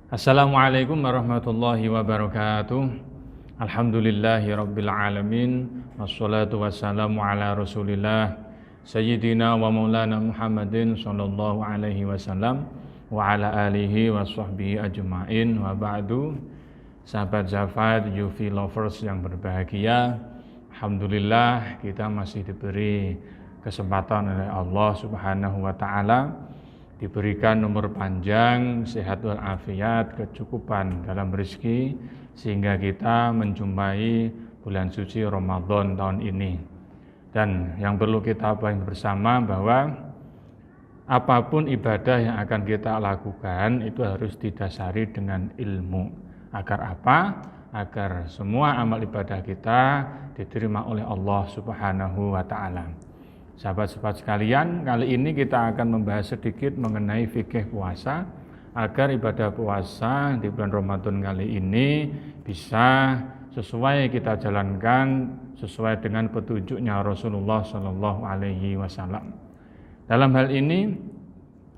Assalamualaikum warahmatullahi wabarakatuh. Alhamdulillahi rabbil alamin. Wassalatu wassalamu ala rasulillah Sayyidina wa maulana Muhammadin sallallahu alaihi wasallam wa ala alihi wa sahbihi ajma'in. Wa ba'du. Sahabat Zafat, Yufi lovers yang berbahagia, alhamdulillah kita masih diberi kesempatan oleh Allah Subhanahu wa taala, diberikan umur panjang, sehat walafiat, kecukupan dalam rezeki, sehingga kita menjumpai bulan suci Ramadan tahun ini. Dan yang perlu kita pahami bersama bahwa apapun ibadah yang akan kita lakukan itu harus didasari dengan ilmu. Agar apa? Agar semua amal ibadah kita diterima oleh Allah Subhanahu wa taala. Sahabat-sahabat sekalian, kali ini kita akan membahas sedikit mengenai fikih puasa agar ibadah puasa di bulan Ramadan kali ini bisa sesuai kita jalankan sesuai dengan petunjuknya Rasulullah Shallallahu Alaihi Wasallam. Dalam hal ini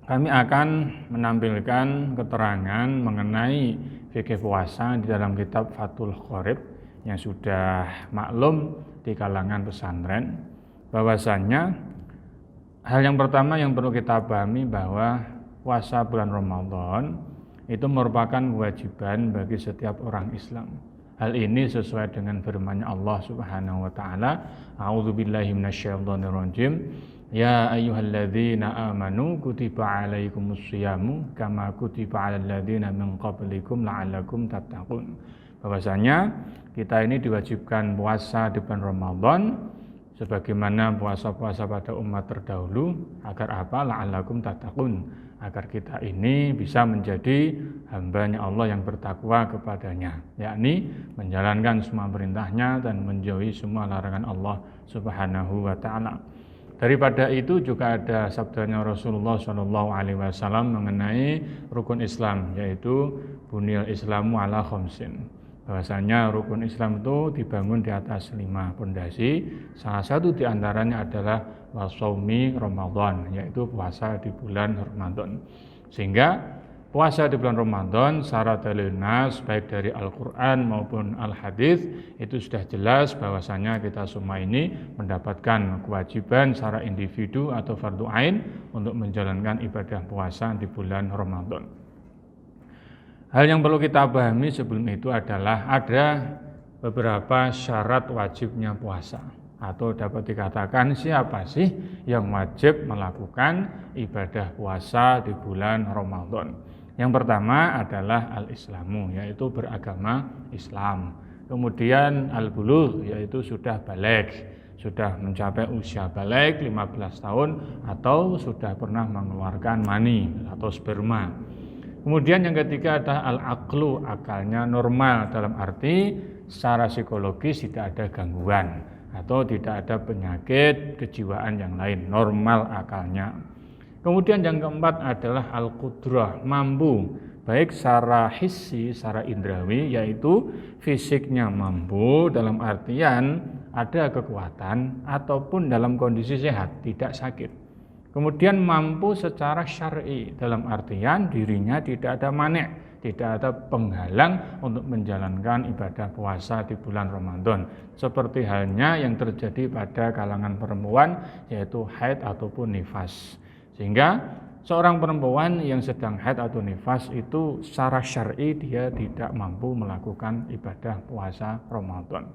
kami akan menampilkan keterangan mengenai fikih puasa di dalam kitab Fathul Qorib yang sudah maklum di kalangan pesantren. Bahwasannya hal yang pertama yang perlu kita pahami bahwa puasa bulan Ramadan itu merupakan kewajiban bagi setiap orang Islam. Hal ini sesuai dengan firman-Nya Allah Subhanahu wa taala, A'udzubillahi minasyaitonirrajim. Ya ayyuhalladzina amanu kutiba alaikumusyamu kama kutiba alal ladzina min qablikum la'allakum tattaqun. Bahwasanya kita ini diwajibkan puasa di bulan Ramadan sebagaimana puasa-puasa pada umat terdahulu, agar apa? La'allakum tattaqun, agar kita ini bisa menjadi hamba-Nya Allah yang bertakwa kepadanya, yakni menjalankan semua perintahnya dan menjauhi semua larangan Allah Subhanahu wa taala. Daripada itu juga ada sabdanya Rasulullah Shallallahu alaihi wasallam mengenai rukun Islam, yaitu buniyal Islamu ala khamsin. Bahwasanya rukun Islam itu dibangun di atas 5 pondasi. Salah satu di antaranya adalah wasaumi Ramadan, yaitu puasa di bulan Ramadan. Sehingga puasa di bulan Ramadan secara dalil nas baik dari Al-Qur'an maupun Al-Hadis itu sudah jelas bahwasanya kita semua ini mendapatkan kewajiban secara individu atau fardhu ain untuk menjalankan ibadah puasa di bulan Ramadan. Hal yang perlu kita pahami sebelum itu adalah ada beberapa syarat wajibnya puasa, atau dapat dikatakan siapa sih yang wajib melakukan ibadah puasa di bulan Ramadan. Yang pertama adalah al-islamu, yaitu beragama Islam. Kemudian al-bulugh, yaitu sudah baligh, sudah mencapai usia baligh 15 tahun atau sudah pernah mengeluarkan mani atau sperma. Kemudian yang ketiga adalah al-aqlu, akalnya normal dalam arti secara psikologis tidak ada gangguan atau tidak ada penyakit kejiwaan yang lain, normal akalnya. Kemudian yang keempat adalah al-qudrah, mampu baik secara hissi, secara indrawi, yaitu fisiknya mampu dalam artian ada kekuatan ataupun dalam kondisi sehat, tidak sakit. Kemudian mampu secara syar'i, dalam artian dirinya tidak ada manik, tidak ada penghalang untuk menjalankan ibadah puasa di bulan Ramadan. Seperti halnya yang terjadi pada kalangan perempuan, yaitu haid ataupun nifas. Sehingga seorang perempuan yang sedang haid atau nifas itu secara syar'i dia tidak mampu melakukan ibadah puasa Ramadan.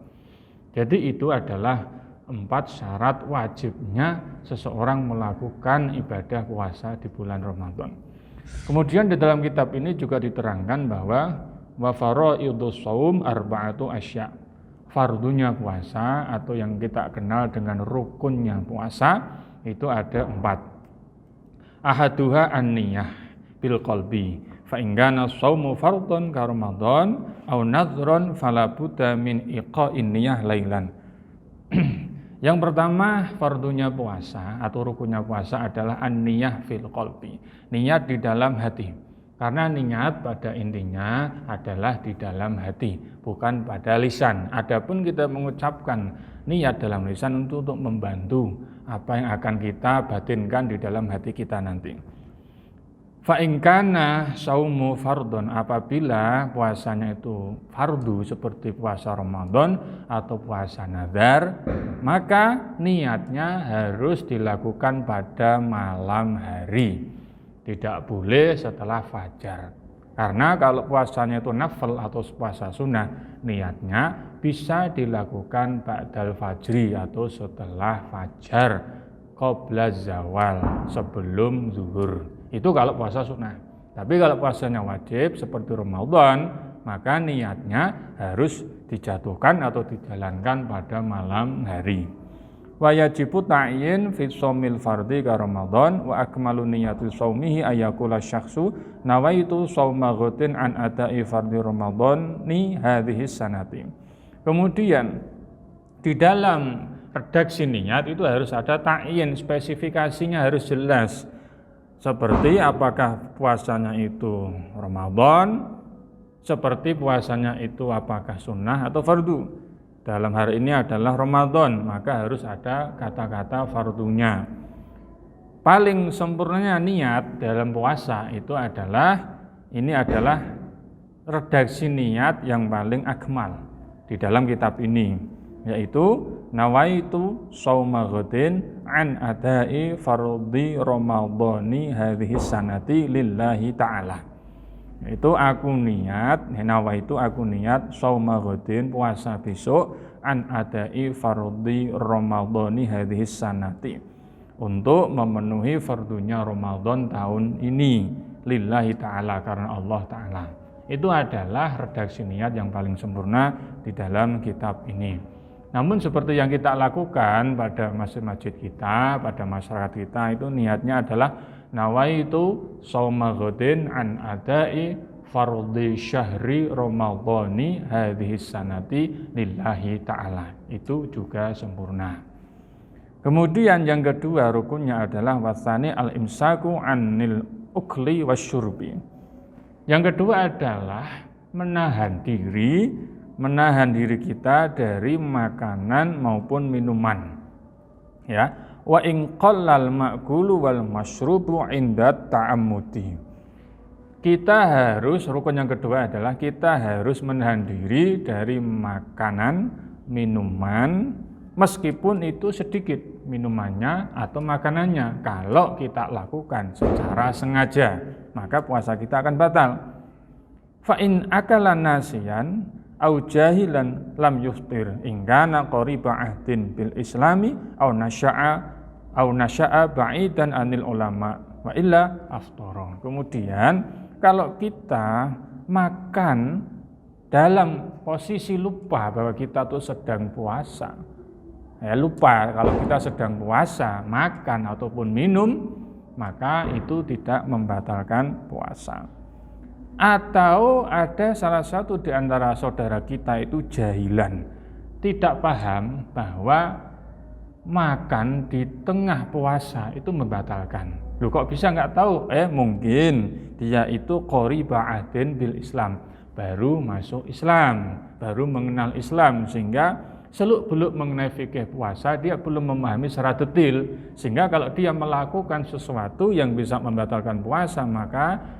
Jadi itu adalah 4 syarat wajibnya seseorang melakukan ibadah puasa di bulan Ramadan. Kemudian di dalam kitab ini juga diterangkan bahwa wa faraidus shaum arba'atu asya. Fardunya puasa atau yang kita kenal dengan rukunnya puasa itu ada 4. Ahaduha an-niyah bil qalbi. Fa in kana shaumu fardhon ka Ramadan aw nadhron fala budda min iqa'in niyah lailan. Yang pertama, fardunya puasa atau rukunnya puasa adalah an-niyah fil qalbi, niat di dalam hati. Karena niat pada intinya adalah di dalam hati, bukan pada lisan. Adapun kita mengucapkan niat dalam lisan untuk membantu apa yang akan kita batinkan di dalam hati kita nanti. Fa in kana saumu fardhon, apabila puasanya itu fardu seperti puasa Ramadan atau puasa nazar, maka niatnya harus dilakukan pada malam hari. Tidak boleh setelah fajar. Karena kalau puasanya itu nafil atau puasa sunnah, niatnya bisa dilakukan ba'dal fajri atau setelah fajar, qabla zawal, sebelum zuhur. Itu kalau puasa sunnah. Tapi kalau puasanya wajib seperti Ramadan, maka niatnya harus dijatuhkan atau dijalankan pada malam hari. Wa yajibu ta'yin fi shaumil fardhi ka Ramadan wa akmalu niyati shaumihi ayakula syakhsu nawaitu shauma ghadin an ada'i fardhi Ramadan ni hadhihi sanati. Kemudian di dalam redaksi niat itu harus ada ta'yin, spesifikasinya harus jelas. Seperti apakah puasanya itu Ramadan, seperti puasanya itu apakah sunnah atau fardu. Dalam hari ini adalah Ramadan, maka harus ada kata-kata fardunya. Paling sempurnanya niat dalam puasa itu adalah, ini adalah redaksi niat yang paling akmal di dalam kitab ini, yaitu nawaitu shauma ghadin an adai fardhi ramadhani hadhihi sanati lillahi ta'ala. Itu aku niat, nawaitu aku niat shauma ghadin, puasa besok, an adai fardhi ramadhani hadhihi sanati, untuk memenuhi fardunya Ramadan tahun ini, lillahi ta'ala, karena Allah ta'ala. Itu adalah redaksi niat yang paling sempurna di dalam kitab ini. Namun seperti yang kita lakukan pada masjid-masjid kita, pada masyarakat kita, itu niatnya adalah nawaitu shauma ghadin an adai fardhi syahri ramadhani hadhihi sanati lillahi ta'ala. Itu juga sempurna. Kemudian yang kedua rukunnya adalah wasani al-imsaku anil ukli wasyurbi. Yang kedua adalah menahan diri kita dari makanan maupun minuman. Ya, wa in qallal ma'kulu wal masyrubu inda ta'ammudi. Rukun yang kedua adalah kita harus menahan diri dari makanan, minuman, meskipun itu sedikit minumannya atau makanannya. Kalau kita lakukan secara sengaja, maka puasa kita akan batal. Fa in akala nasiyan au jahilan lam yuftir in kana qariba ahdin bil islami au nasya'a ba'idan anil ulama wa illa aftara. Kemudian kalau kita makan dalam posisi lupa bahwa kita tuh sedang puasa, lupa kalau kita sedang puasa, makan ataupun minum, maka itu tidak membatalkan puasa. Atau ada salah satu di antara saudara kita itu jahilan, tidak paham bahwa makan di tengah puasa itu membatalkan. Loh, kok bisa nggak tahu? Mungkin dia itu qariba ahdin bil Islam, baru masuk Islam, baru mengenal Islam, sehingga seluk-beluk mengenai fikih puasa dia belum memahami secara detail, sehingga kalau dia melakukan sesuatu yang bisa membatalkan puasa, maka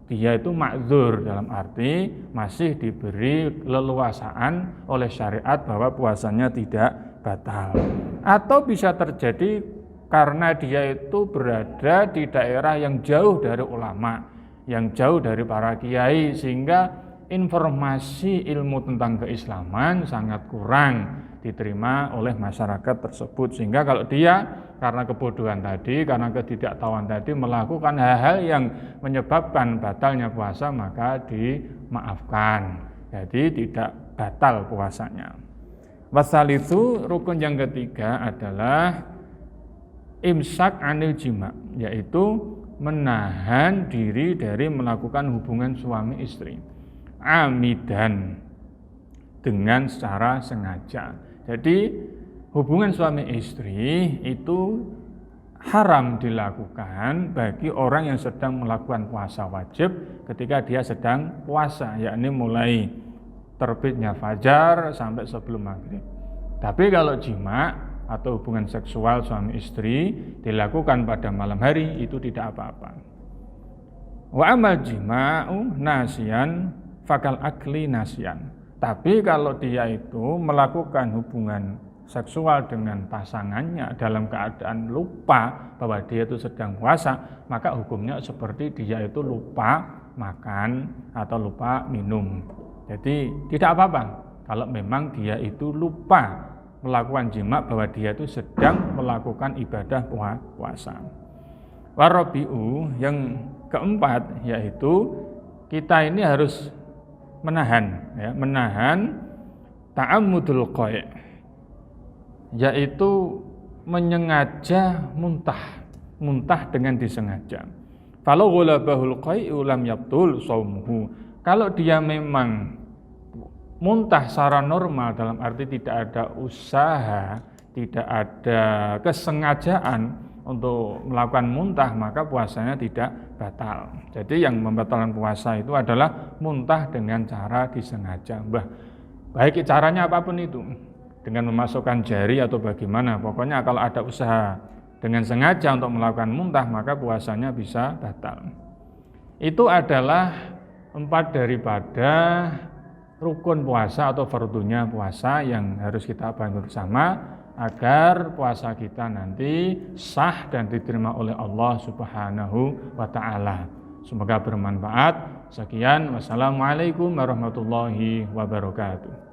dia itu ma'dzur, dalam arti masih diberi leluasaan oleh syariat bahwa puasanya tidak batal. Atau bisa terjadi karena dia itu berada di daerah yang jauh dari ulama, yang jauh dari para kiai, sehingga informasi ilmu tentang keislaman sangat kurang diterima oleh masyarakat tersebut, sehingga kalau dia karena kebodohan tadi, karena ketidaktahuan tadi melakukan hal-hal yang menyebabkan batalnya puasa, maka dimaafkan, jadi tidak batal puasanya. Wasalisu, rukun yang ketiga adalah imsak anil jima, yaitu menahan diri dari melakukan hubungan suami istri amidan, dengan secara sengaja. Jadi hubungan suami istri itu haram dilakukan bagi orang yang sedang melakukan puasa wajib ketika dia sedang puasa, yakni mulai terbitnya fajar sampai sebelum maghrib. Tapi kalau jima atau hubungan seksual suami istri dilakukan pada malam hari, itu tidak apa-apa. Wa amal jima'u nasian fakal akli nasian. Tapi kalau dia itu melakukan hubungan seksual dengan pasangannya dalam keadaan lupa bahwa dia itu sedang puasa, maka hukumnya seperti dia itu lupa makan atau lupa minum. Jadi tidak apa-apa kalau memang dia itu lupa melakukan jima bahwa dia itu sedang melakukan ibadah puasa. Warabi'u, yang keempat yaitu kita ini harus menahan ta'ammudul qai', yaitu menyengaja muntah dengan disengaja. Falau ghalabahul qai'u lam yabtul shaumuhu. Kalau dia memang muntah secara normal, dalam arti tidak ada usaha, tidak ada kesengajaan untuk melakukan muntah, maka puasanya tidak batal. Jadi yang membatalkan puasa itu adalah muntah dengan cara disengaja. Baik caranya apapun itu, dengan memasukkan jari atau bagaimana, pokoknya kalau ada usaha dengan sengaja untuk melakukan muntah, maka puasanya bisa batal. Itu adalah 4 daripada rukun puasa atau fardunya puasa yang harus kita bangun bersama agar puasa kita nanti sah dan diterima oleh Allah Subhanahu wa ta'ala. Semoga bermanfaat. Sekian, wassalamualaikum warahmatullahi wabarakatuh.